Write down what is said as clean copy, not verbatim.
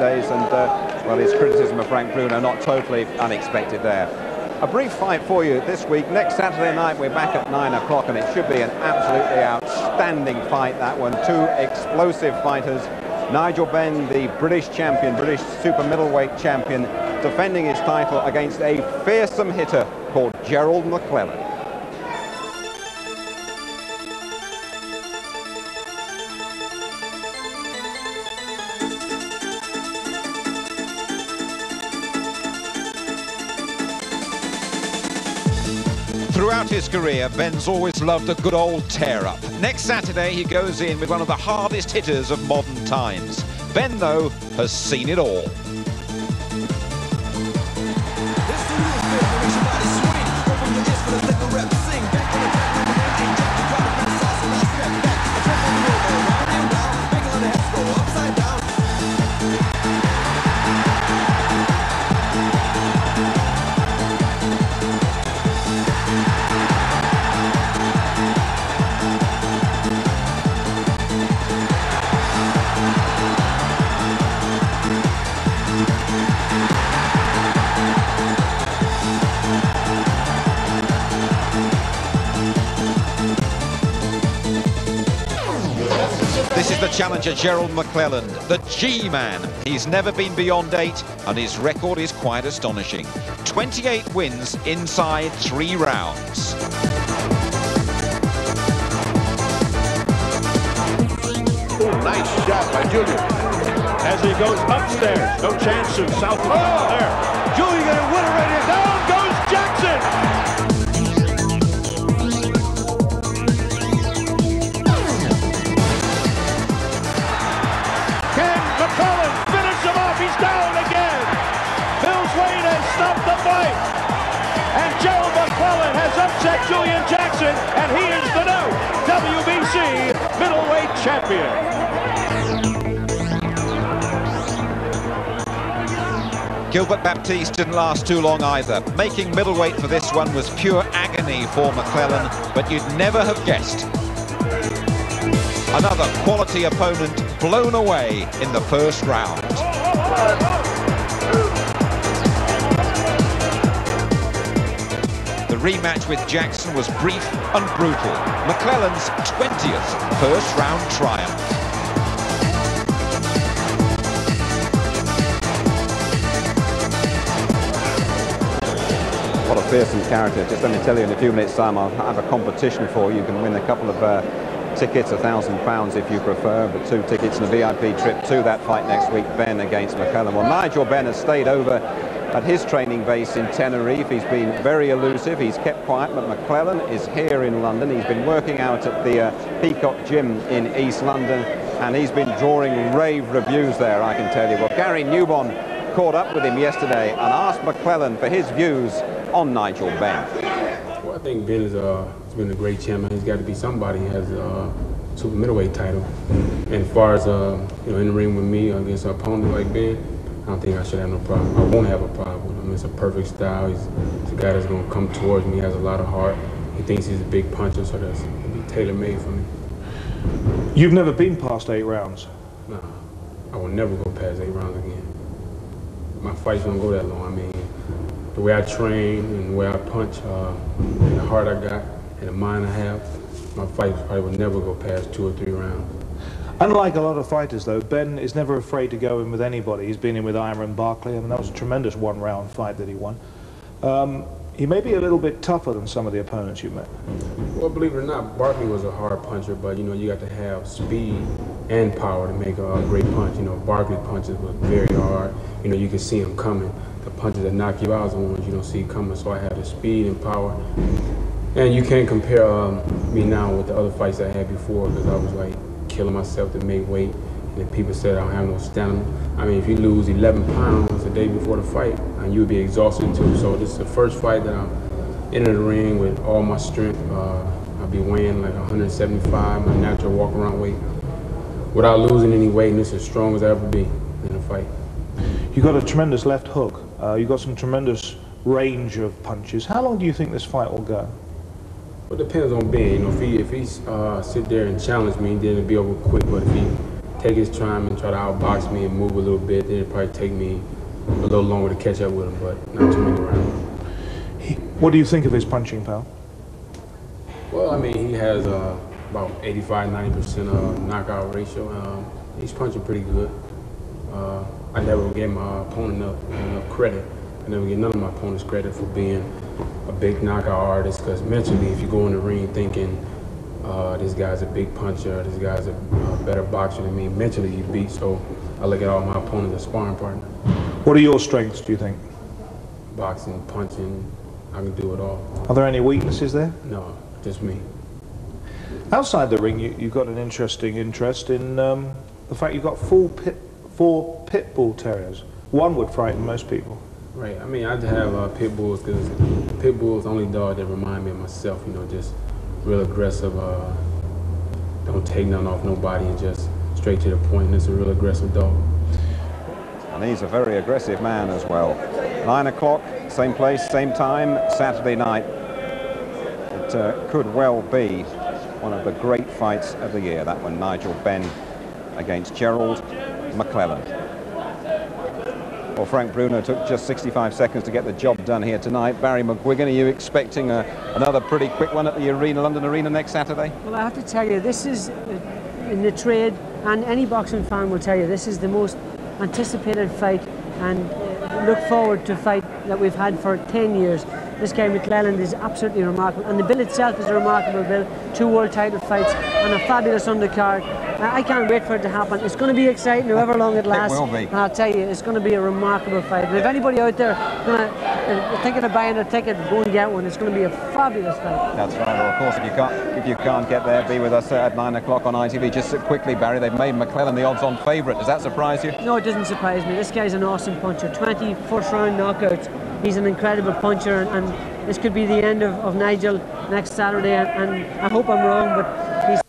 days, and well, his criticism of Frank Bruno not totally unexpected there. A brief fight for you this week. Next Saturday night we're back at 9 o'clock, and it should be an absolutely outstanding fight, that one. Two explosive fighters. Nigel Benn, the British champion, British super middleweight champion, defending his title against a fearsome hitter called Gerald McClellan. Throughout his career, Benn's always loved a good old tear-up. Next Saturday, he goes in with one of the hardest hitters of modern times. Benn, though, has seen it all. This is the challenger, Gerald McClellan, the G-man. He's never been beyond 8, and his record is quite astonishing. 28 wins inside 3 rounds. Nice shot by Julian. As he goes upstairs, no chance of south of there. Julian going to win it right here. Down goes Jackson. McClellan finish him off. He's down again. Bill's Wade has stopped the fight. And Gerald McClellan has upset Julian Jackson, and he is the new WBC middleweight champion. Gilbert Baptiste didn't last too long either. Making middleweight for this one was pure agony for McClellan, but you'd never have guessed. Another quality opponent blown away in the first round. The rematch with Jackson was brief and brutal. McClellan's 20th first-round triumph. What a fearsome character. Just let me tell you, in a few minutes' time I'll have a competition for you. You can win a couple of tickets, £1,000 if you prefer, but 2 tickets and a VIP trip to that fight next week, Benn against McClellan. Well, Nigel Benn has stayed over at his training base in Tenerife. He's been very elusive, he's kept quiet, but McClellan is here in London. He's been working out at the Peacock Gym in East London, and he's been drawing rave reviews there, I can tell you. Well, Gary Newbon caught up with him yesterday and asked McClellan for his views on Nigel Benn. Well, I think Ben has been a great champion. He's got to be somebody. He has a super middleweight title. And as far as in the ring with me against an opponent like Ben, I don't think I should have no problem. I won't have a problem with him. It's a perfect style. He's a guy that's going to come towards me. He has a lot of heart. He thinks he's a big puncher, so that's going to be tailor-made for me. You've never been past 8 rounds? No, I will never go past 8 rounds again. My fights don't go that long. I mean, the way I train and the way I punch, and the heart I got, and the mind I have, my fights probably would never go past 2 or 3 rounds. Unlike a lot of fighters, though, Ben is never afraid to go in with anybody. He's been in with Iron Barkley. I mean, that was a tremendous 1-round fight that he won. He may be a little bit tougher than some of the opponents you met. Well, believe it or not, Barkley was a hard puncher, but you got to have speed and power to make a great punch. Barkley punches was very hard. You can see him coming. The punches that knock you out are the ones you don't see coming. So I have the speed and power. And you can't compare me now with the other fights I had before, because I was like killing myself to make weight. And then people said I don't have no stamina. I mean, if you lose 11 pounds the day before the fight, and you'll be exhausted too. So this is the first fight that I'm in the ring with all my strength. I'll be weighing like 175, my natural walk-around weight, without losing any weight, and this is as strong as I ever be in a fight. You got a tremendous left hook. You got some tremendous range of punches. How long do you think this fight will go? Well, it depends on Ben. If he sit there and challenge me, then it'll be over quick. But if he take his time and try to outbox me and move a little bit. Then it'd probably take me a little longer to catch up with him, but not too many rounds. What do you think of his punching power? Well, I mean, he has about 85–90% knockout ratio. He's punching pretty good. I never gave my opponent enough credit. I never give none of my opponents credit for being a big knockout artist, because mentally, if you go in the ring thinking this guy's a big puncher, this guy's a better boxer than me, mentally you beat. So I look at all my opponents as sparring partner. What are your strengths, do you think? Boxing, punching, I can do it all. Are there any weaknesses there? No, just me. Outside the ring, you've got an interesting interest in the fact you've got four pit bull terriers. One would frighten most people. Right. I mean, I just have pit bulls because pit bull is the only dog that remind me of myself. You know, just real aggressive. Don't take none off nobody and just straight to the point. And it's a real aggressive dog. And he's a very aggressive man as well. 9 o'clock, same place, same time, Saturday night. It could well be one of the great fights of the year, that one, Nigel Benn against Gerald McClellan. Well, Frank Bruno took just 65 seconds to get the job done here tonight. Barry McGuigan, are you expecting another pretty quick one at the arena, London Arena next Saturday? Well, I have to tell you, this is, in the trade, and any boxing fan will tell you, this is the most anticipated fight and look forward to fight that we've had for 10 years. This guy McClellan is absolutely remarkable, and the bill itself is a remarkable bill. 2 world title fights and a fabulous undercard. I can't wait for it to happen. It's going to be exciting, however long it lasts. It will be. And I'll tell you, it's going to be a remarkable fight. And if anybody out there thinking of buying a ticket, go and get one. It's going to be a fabulous fight. That's right. Well, of course, if you can't get there, be with us at 9 o'clock on ITV. Just quickly, Barry, they've made McClellan the odds-on favourite. Does that surprise you? No, it doesn't surprise me. This guy's an awesome puncher. 20 first-round knockouts. He's an incredible puncher, and this could be the end of Nigel next Saturday. And I hope I'm wrong, but he's